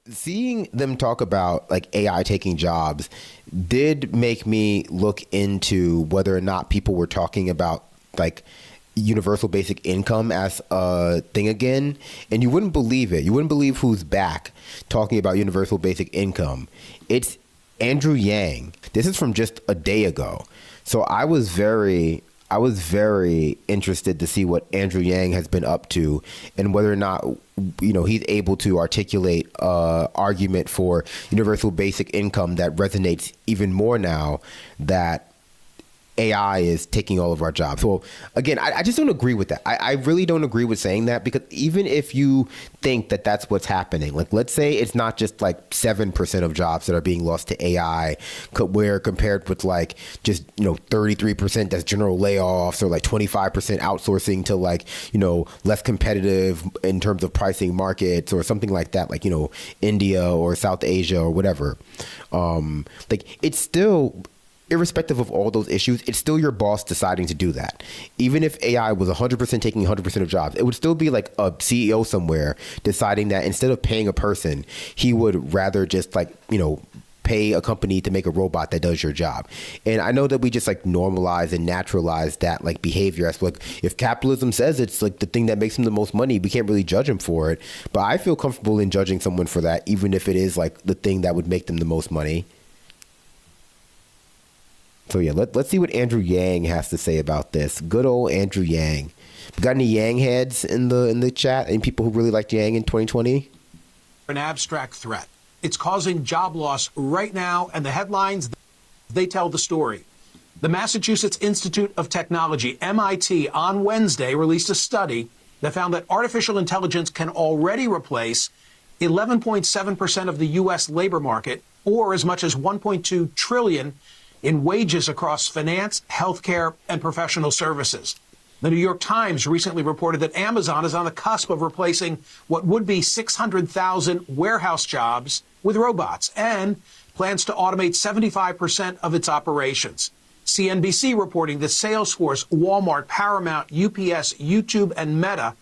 Seeing them talk about like AI taking jobs did make me look into whether or not people were talking about like universal basic income as a thing again. And you wouldn't believe it. You wouldn't believe who's back talking about universal basic income. It's Andrew Yang. This is from just a day ago. So I was very interested to see what Andrew Yang has been up to and whether or not, he's able to articulate an argument for universal basic income that resonates even more now that AI is taking all of our jobs. Well, again, I just don't agree with that. I really don't agree with saying that, because even if you think that that's what's happening, like let's say it's not just like 7% of jobs that are being lost to AI, where compared with like just, 33% that's general layoffs, or like 25% outsourcing to like, less competitive in terms of pricing markets or something like that, like, India or South Asia or whatever. Like it's still, irrespective of all those issues, it's still your boss deciding to do that. Even if AI was 100% taking 100% of jobs, it would still be like a CEO somewhere deciding that instead of paying a person, he would rather just like, pay a company to make a robot that does your job. And I know that we just like normalize and naturalize that like behavior. As like, if capitalism says it's like the thing that makes him the most money, we can't really judge him for it. But I feel comfortable in judging someone for that, even if it is like the thing that would make them the most money. So yeah, let's see what Andrew Yang has to say about this. Good old Andrew Yang. Got any Yang heads in the chat? Any people who really liked Yang in 2020? An abstract threat. It's causing job loss right now, and the headlines, they tell the story. The Massachusetts Institute of Technology, MIT, on Wednesday released a study that found that artificial intelligence can already replace 11.7% of the U.S. labor market, or as much as 1.2 trillion in wages across finance, healthcare, and professional services. The New York Times recently reported that Amazon is on the cusp of replacing what would be 600,000 warehouse jobs with robots, and plans to automate 75% of its operations. CNBC reporting that Salesforce, Walmart, Paramount, UPS, YouTube, and Meta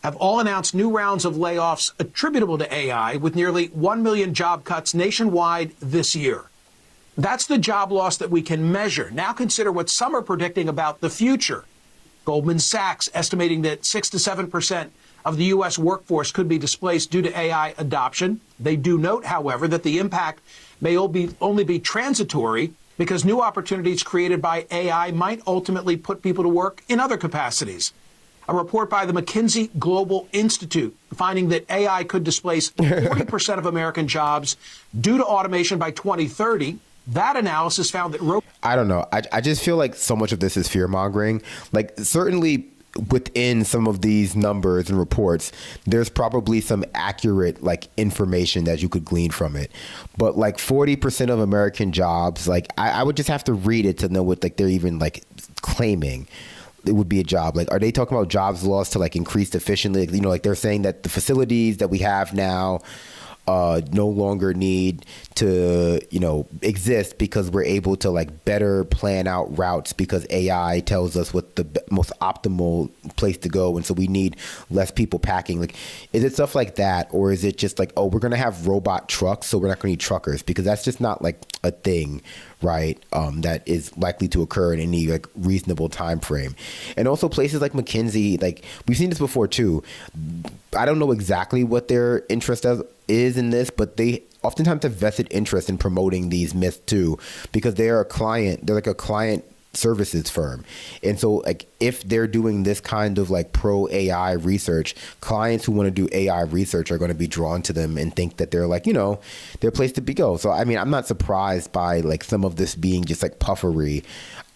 have all announced new rounds of layoffs attributable to AI, with nearly 1 million job cuts nationwide this year. That's the job loss that we can measure. Now consider what some are predicting about the future. Goldman Sachs estimating that 6 to 7% of the U.S. workforce could be displaced due to AI adoption. They do note, however, that the impact may only be transitory, because new opportunities created by AI might ultimately put people to work in other capacities. A report by the McKinsey Global Institute finding that AI could displace 40% of American jobs due to automation by 2030. That analysis found that I don't know. I just feel like so much of this is fear mongering. Like certainly within some of these numbers and reports, there's probably some accurate like information that you could glean from it. But like 40% of American jobs, like I would just have to read it to know what like they're even like claiming it would be a job. Like, are they talking about jobs lost to like increased efficiently? Like they're saying that the facilities that we have now no longer need to, exist because we're able to like better plan out routes because AI tells us what the most optimal place to go. And so we need less people packing. Like, is it stuff like that? Or is it just like, oh, we're going to have robot trucks, so we're not going to need truckers? Because that's just not like a thing, right? That is likely to occur in any like reasonable time frame. And also places like McKinsey, like we've seen this before too. I don't know exactly what their interest is in this, but they oftentimes have vested interest in promoting these myths too, because they're like a client services firm. And so like if they're doing this kind of like pro AI research, clients who want to do AI research are going to be drawn to them and think that they're like, they're a place to go. So I mean, I'm not surprised by like some of this being just like puffery.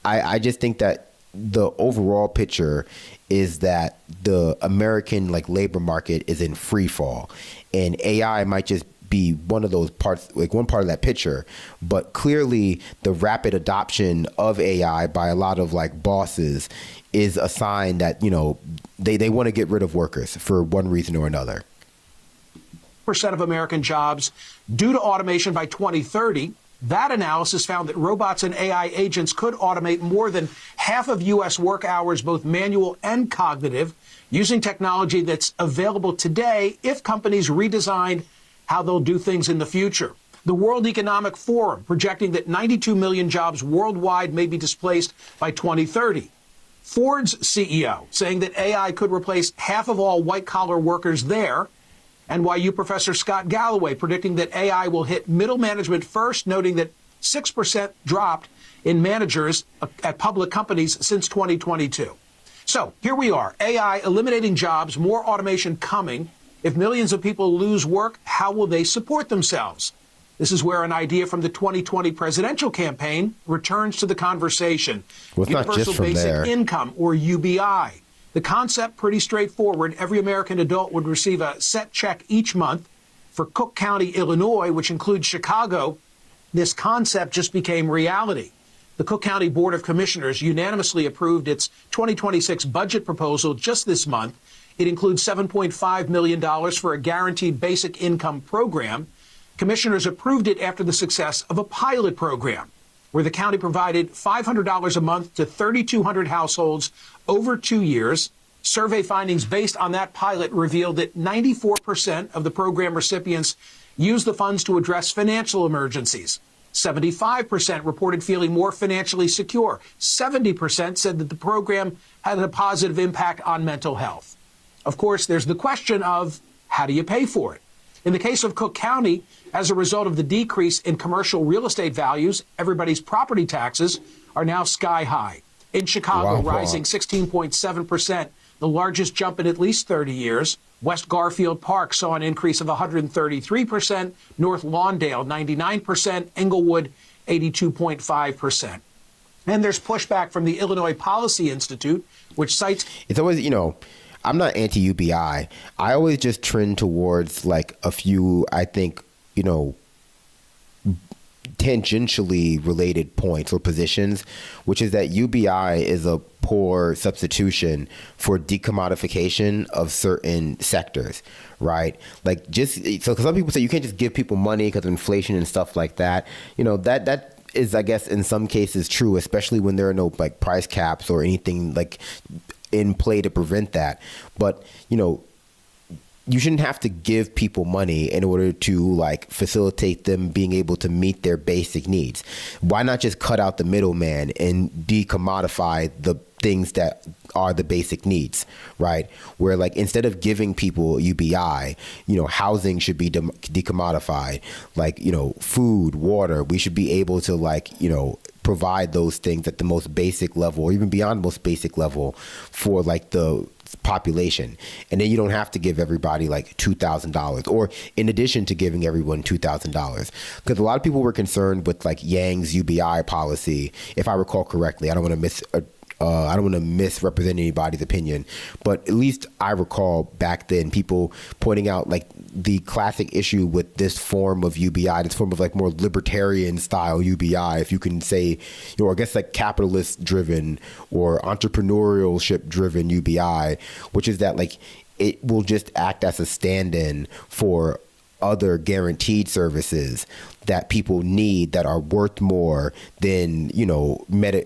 I just think that the overall picture is that the American like labor market is in free fall, and AI might just be one of those parts, like one part of that picture. But clearly the rapid adoption of AI by a lot of like bosses is a sign that, they want to get rid of workers for one reason or another. Percent of American jobs due to automation by 2030. That analysis found that robots and AI agents could automate more than half of U.S. work hours, both manual and cognitive, using technology that's available today if companies redesigned how they'll do things in the future. The World Economic Forum projecting that 92 million jobs worldwide may be displaced by 2030. Ford's CEO saying that AI could replace half of all white-collar workers there. NYU professor Scott Galloway predicting that AI will hit middle management first, noting that 6% dropped in managers at public companies since 2022. So here we are, AI eliminating jobs, more automation coming. If millions of people lose work, how will they support themselves? This is where an idea from the 2020 presidential campaign returns to the conversation. Well, it's Universal not just from Basic there. Income, or UBI. The concept, pretty straightforward. Every American adult would receive a set check each month. For Cook County, Illinois, which includes Chicago, this concept just became reality. The Cook County Board of Commissioners unanimously approved its 2026 budget proposal just this month. It includes $7.5 million for a guaranteed basic income program. Commissioners approved it after the success of a pilot program where the county provided $500 a month to 3,200 households over 2 years. Survey findings based on that pilot revealed that 94% of the program recipients used the funds to address financial emergencies. 75% reported feeling more financially secure. 70% said that the program had a positive impact on mental health. Of course, there's the question of how do you pay for it? In the case of Cook County, as a result of the decrease in commercial real estate values, everybody's property taxes are now sky high. In Chicago, rising 16.7%, the largest jump in at least 30 years. West Garfield Park saw an increase of 133%, North Lawndale 99%, Englewood 82.5%. And there's pushback from the Illinois Policy Institute, which cites... It's always, I'm not anti-UBI. I always just trend towards like a few, I think, tangentially related points or positions, which is that UBI is a poor substitution for decommodification of certain sectors, right? Like so some people say you can't just give people money because of inflation and stuff like that. That is, I guess, in some cases true, especially when there are no like price caps or anything like in play to prevent that. But, you shouldn't have to give people money in order to like facilitate them being able to meet their basic needs. Why not just cut out the middleman and decommodify the things that are the basic needs, right? Where like instead of giving people UBI, housing should be decommodified, like, food, water, we should be able to like, provide those things at the most basic level or even beyond the most basic level for like the population. And then you don't have to give everybody like $2,000 or in addition to giving everyone $2,000, because a lot of people were concerned with like Yang's UBI policy. If I recall correctly, I don't want to misrepresent anybody's opinion, but at least I recall back then people pointing out like the classic issue with this form of UBI, this form of like more libertarian style UBI, if you can say, I guess like capitalist driven or entrepreneurship driven UBI, which is that like it will just act as a stand-in for other guaranteed services that people need that are worth more than,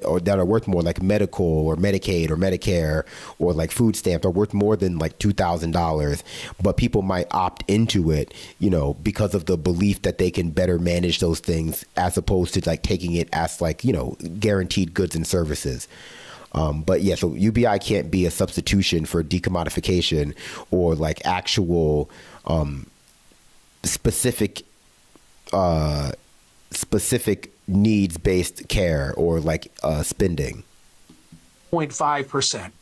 or that are worth more like medical or Medicaid or Medicare or like food stamps are worth more than like $2,000. But people might opt into it, because of the belief that they can better manage those things as opposed to like taking it as like, guaranteed goods and services. But yeah, so UBI can't be a substitution for decommodification or like actual, specific needs-based care or like spending. 0.5%.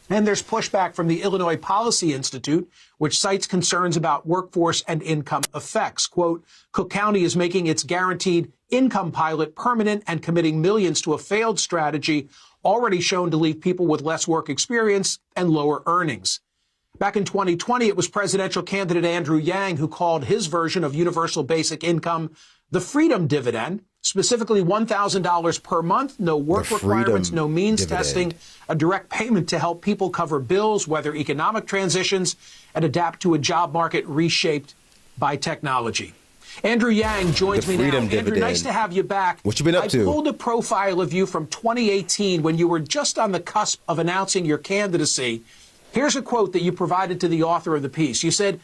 And there's pushback from the Illinois Policy Institute, which cites concerns about workforce and income effects. Quote, Cook County is making its guaranteed income pilot permanent and committing millions to a failed strategy already shown to leave people with less work experience and lower earnings. Back in 2020, it was presidential candidate Andrew Yang who called his version of universal basic income the freedom dividend, specifically $1,000 per month, no work requirements, no means testing, a direct payment to help people cover bills, weather economic transitions, and adapt to a job market reshaped by technology. Andrew Yang joins me now. Andrew, nice to have you back. What you been up to? I pulled a profile of you from 2018 when you were just on the cusp of announcing your candidacy. Here's a quote that you provided to the author of the piece. You said,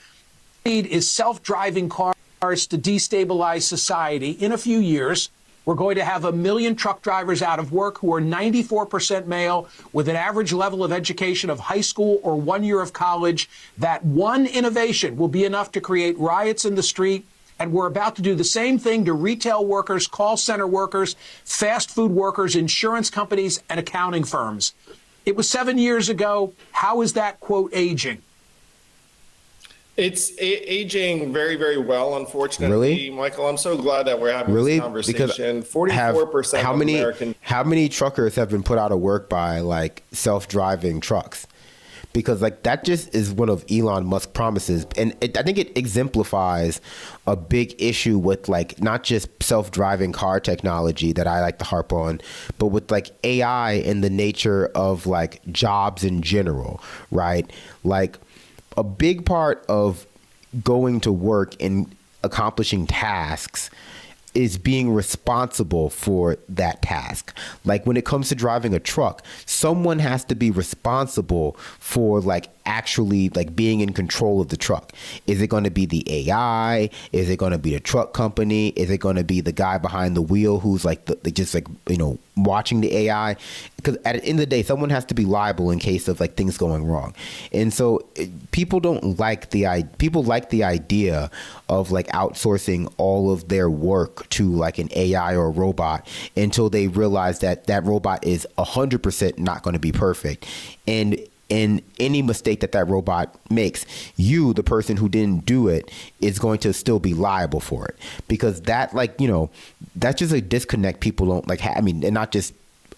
"Need is self-driving car to destabilize society. In a few years, we're going to have 1 million truck drivers out of work who are 94% male with an average level of education of high school or 1 year of college. That one innovation will be enough to create riots in the street. And we're about to do the same thing to retail workers, call center workers, fast food workers, insurance companies, and accounting firms. It was 7 years ago. How is that, quote, aging? It's aging very, very well, unfortunately. Really? Michael, I'm so glad that we're having Really? this conversation. Because 44% how of many American... how many truckers have been put out of work by like self-driving trucks? Because like that just is one of Elon Musk's promises, and I think it exemplifies a big issue with like not just self-driving car technology that I like to harp on, but with like AI and the nature of like jobs in general, right? Like a big part of going to work and accomplishing tasks is being responsible for that task. Like when it comes to driving a truck, someone has to be responsible for like actually like being in control of the truck. Is it going to be the AI? Is it going to be the truck company? Is it going to be the guy behind the wheel who's like just like, you know, watching the AI? Because at the end of the day, someone has to be liable in case of like things going wrong. And so people like the idea of like outsourcing all of their work to like an AI or a robot until they realize that that robot is 100% not going to be perfect. And in any mistake that robot makes, you, the person who didn't do it, is going to still be liable for it. Because that, like, you know, that's just a disconnect people don't like have. I mean, and not just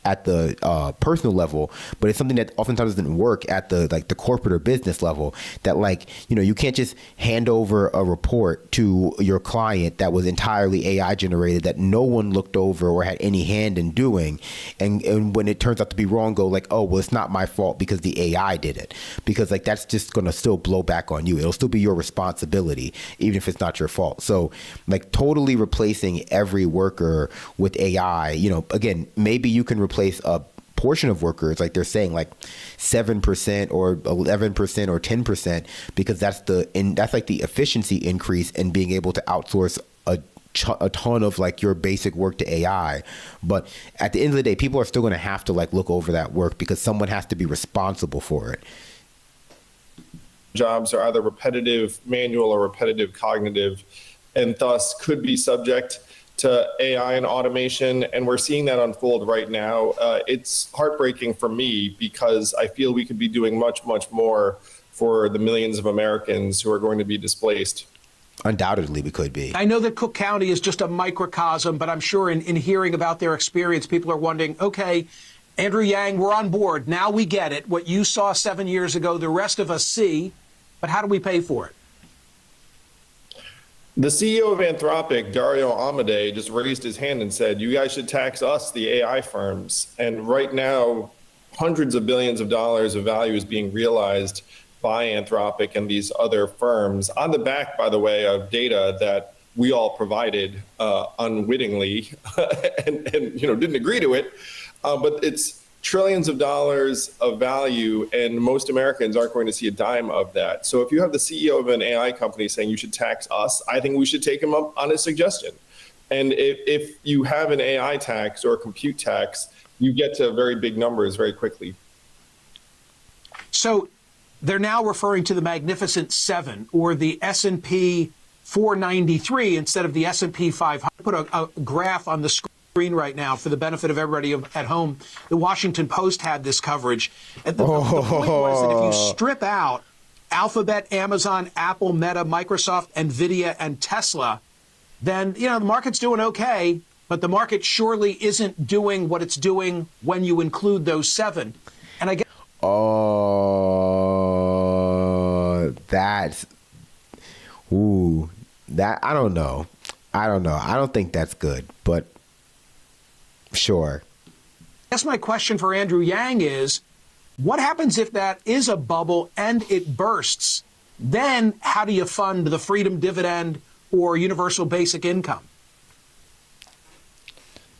at the personal level, but it's something that oftentimes doesn't work at the like the corporate or business level. That like, you know, you can't just hand over a report to your client that was entirely AI generated that no one looked over or had any hand in doing, and when it turns out to be wrong, go like, oh well, it's not my fault because the AI did it, because like that's just gonna still blow back on you. It'll still be your responsibility even if it's not your fault. So like totally replacing every worker with AI, you know, again, maybe you can replace a portion of workers, like they're saying, like 7% or 11% or 10%, because that's like the efficiency increase in being able to outsource a ton of like your basic work to AI. But at the end of the day, people are still going to have to like look over that work because someone has to be responsible for it. Jobs are either repetitive manual or repetitive cognitive, and thus could be subject to AI and automation, and we're seeing that unfold right now. It's heartbreaking for me because I feel we could be doing much, much more for the millions of Americans who are going to be displaced. Undoubtedly, we could be. I know that Cook County is just a microcosm, but I'm sure in hearing about their experience, people are wondering, okay, Andrew Yang, we're on board. Now we get it. What you saw 7 years ago, the rest of us see, but how do we pay for it? The CEO of Anthropic, Dario Amodei, just raised his hand and said, you guys should tax us, the AI firms. And right now, hundreds of billions of dollars of value is being realized by Anthropic and these other firms on the back, by the way, of data that we all provided unwittingly and you know, didn't agree to it. But it's trillions of dollars of value, and most Americans aren't going to see a dime of that. So if you have the CEO of an AI company saying you should tax us, I think we should take him up on his suggestion. And if you have an AI tax or a compute tax, you get to very big numbers very quickly. So they're now referring to the Magnificent Seven, or the S&P 493 instead of the S&P 500. Put a graph on the screen right now for the benefit of everybody at home. The Washington Post had this coverage. And the point was that if you strip out Alphabet, Amazon, Apple, Meta, Microsoft, Nvidia, and Tesla, then, you know, the market's doing okay, but the market surely isn't doing what it's doing when you include those seven. And I guess... I don't know. I don't think that's good, but sure. I guess my question for Andrew Yang is, what happens if that is a bubble and it bursts? Then how do you fund the freedom dividend or universal basic income?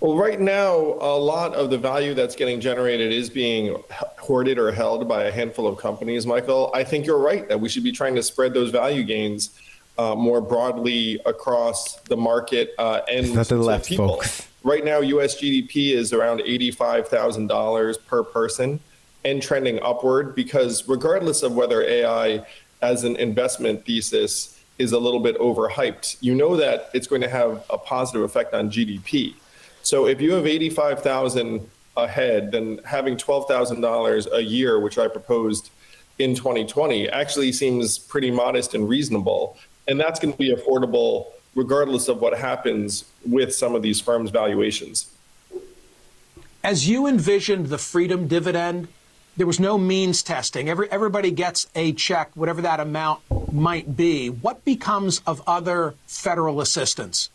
Well, right now, a lot of the value that's getting generated is being hoarded or held by a handful of companies, Michael. I think you're right that we should be trying to spread those value gains more broadly across the market and not the to left, people. folks. Right now, U.S. GDP is around $85,000 per person and trending upward because regardless of whether AI as an investment thesis is a little bit overhyped, you know that it's going to have a positive effect on GDP. So if you have 85,000 ahead, then having $12,000 a year, which I proposed in 2020, actually seems pretty modest and reasonable. And that's going to be affordable regardless of what happens with some of these firms' valuations. As you envisioned the freedom dividend, there was no means testing. Everybody gets a check, whatever that amount might be. What becomes of other federal assistance?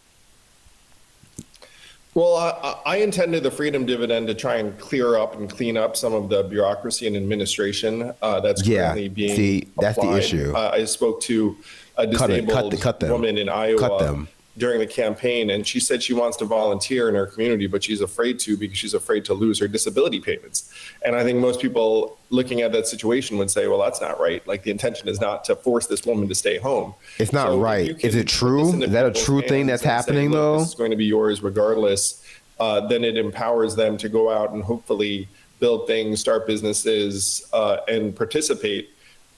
Well, I intended the freedom dividend to try and clear up and clean up some of the bureaucracy and administration that's currently being applied. That's the issue. I spoke to a disabled woman in Iowa during the campaign, and she said she wants to volunteer in her community, but she's afraid to because she's afraid to lose her disability payments. And I think most people looking at that situation would say, well, that's not right. Like, the intention is not to force this woman to stay home. It's not right. Is it true? Is that a true thing that's happening, though? This is going to be yours regardless. Then it empowers them to go out and hopefully build things, start businesses, and participate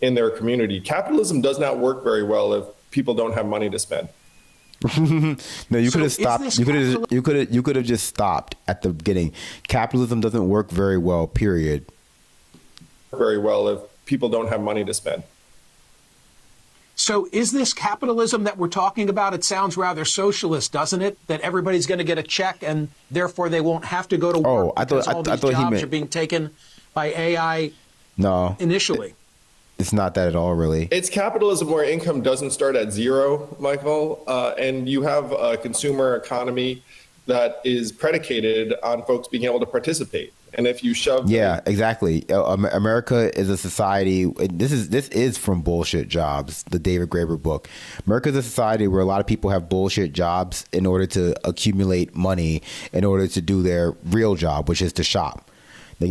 in their community. Capitalism does not work very well if people don't have money to spend. No, you could have stopped. You could have just stopped at the beginning. Capitalism doesn't work very well, period. Very well if people don't have money to spend. So is this capitalism that we're talking about? It sounds rather socialist, doesn't it? That everybody's going to get a check and therefore they won't have to go to work because all these jobs are being taken by AI initially. It's not that at all, really. It's capitalism where income doesn't start at zero, Michael, and you have a consumer economy that is predicated on folks being able to participate. And if you shove, exactly. America is a society. This is from Bullshit Jobs, the David Graeber book. America is a society where a lot of people have bullshit jobs in order to accumulate money in order to do their real job, which is to shop.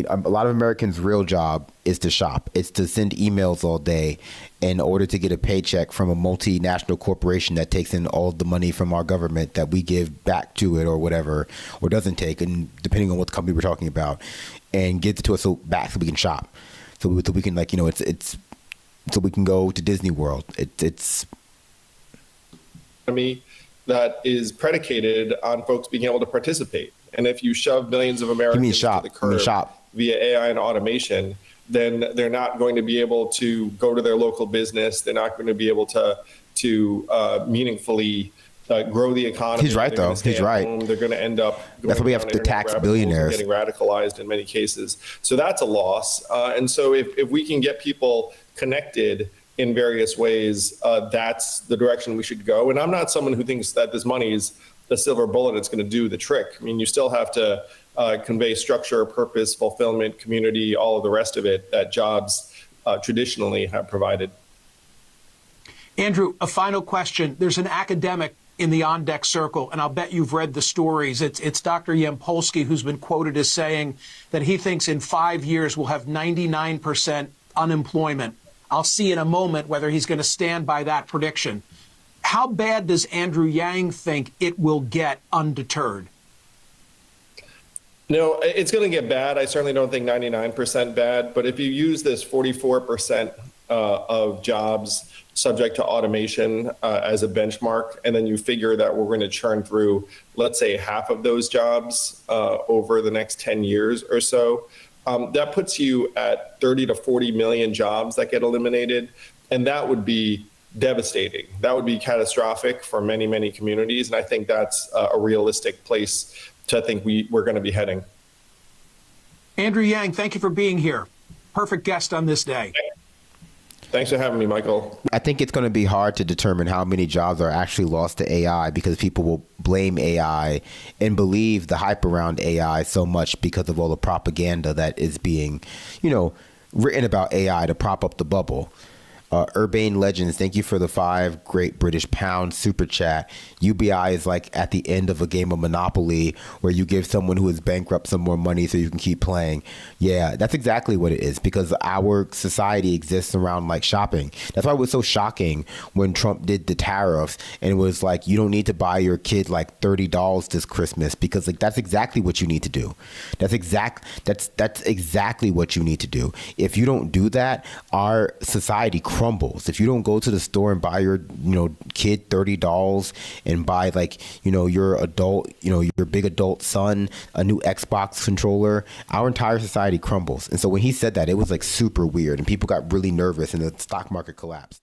A lot of Americans' real job is to shop. It's to send emails all day in order to get a paycheck from a multinational corporation that takes in all of the money from our government that we give back to it or whatever, or doesn't take, and depending on what company we're talking about, and gets it to us back so we can shop. So we can, it's so we can go to Disney World. It's that is predicated on folks being able to participate. And if you shove millions of Americans to the curb via AI and automation, then they're not going to be able to go to their local business. They're not going to be able to meaningfully grow the economy. He's right, though. He's right. They're going to end up that's why we have to tax billionaires. Getting radicalized in many cases. So that's a loss. And so if we can get people connected in various ways, that's the direction we should go. And I'm not someone who thinks that this money is the silver bullet that's going to do the trick. I mean, you still have to convey structure, purpose, fulfillment, community, all of the rest of it that jobs traditionally have provided. Andrew, a final question. There's an academic in the on-deck circle, and I'll bet you've read the stories. It's Dr. Yampolsky who's been quoted as saying that he thinks in 5 years we'll have 99% unemployment. I'll see in a moment whether he's going to stand by that prediction. How bad does Andrew Yang think it will get undeterred? No, it's going to get bad. I certainly don't think 99% bad. But if you use this 44% of jobs subject to automation as a benchmark, and then you figure that we're going to churn through, let's say, half of those jobs over the next 10 years or so, that puts you at 30 to 40 million jobs that get eliminated. And that would be devastating. That would be catastrophic for many, many communities. And I think that's a realistic place to think we're going to be heading. Andrew Yang, thank you for being here. Perfect guest on this day. Thanks for having me, Michael. I think it's going to be hard to determine how many jobs are actually lost to AI because people will blame AI and believe the hype around AI so much because of all the propaganda that is being, written about AI to prop up the bubble. Urbane Legends, thank you for the 5 Great British Pound super chat. UBI is like at the end of a game of Monopoly where you give someone who is bankrupt some more money so you can keep playing. Yeah, that's exactly what it is, because our society exists around like shopping. That's why it was so shocking when Trump did the tariffs and it was like, you don't need to buy your kid like $30 this Christmas, because like that's exactly what you need to do. That's exactly what you need to do. If you don't do that, our society crumbles. If you don't go to the store and buy your kid $30 and buy like your adult your big adult son a new Xbox controller, our entire society crumbles. And so when he said that, it was like super weird and people got really nervous and the stock market collapsed.